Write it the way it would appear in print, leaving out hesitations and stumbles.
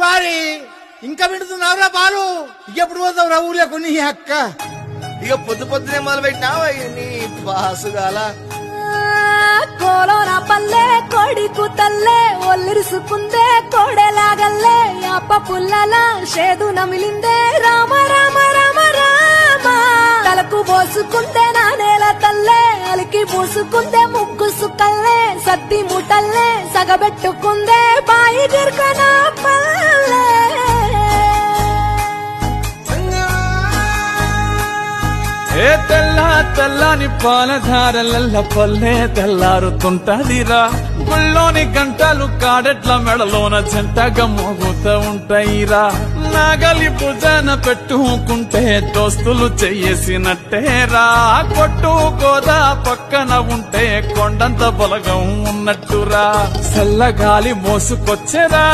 వారి ఇంకా వింటున్నావురా బాలు? ఎప్పుడు పోతావు రా ఊర్లో కొన్ని అక్క? ఇక పొద్దు పొద్దునే మొదలు పెట్టినావా నీ బాసుగాల? కోలోన పల్లె కొడికు తల్లే ఒల్లిరుసుకుందే కోడెలాగల్లే అప్ప పుల్లల షేదు నమిలిందే రామ రామ రామ రామ తలకు పోసుకుందే నా నేల తల్లే అలికి పూసుకుందే ముగ్గు సుక్కల్లే సద్ది ముటల్లే సగబెట్టుకుందే బాయి గిర్కన పల్లె. ఏ తెల్లని పాలధారలల్ల పల్లె తెల్లారుతుంటదిరా. గుళ్ళోని గంటలు కాడెట్ల మెడలోన జంటగా మోగుతూ ఉంటాయిరా. నాగలి భుజాన పెట్టుకుంటే దోస్తులు చెయ్యేసినట్టేరా. కొట్టు గోదా పక్కన ఉంటే కొండంత బలగం ఉన్నట్టురా. చల్లగాలి మోసుకొచ్చెరా.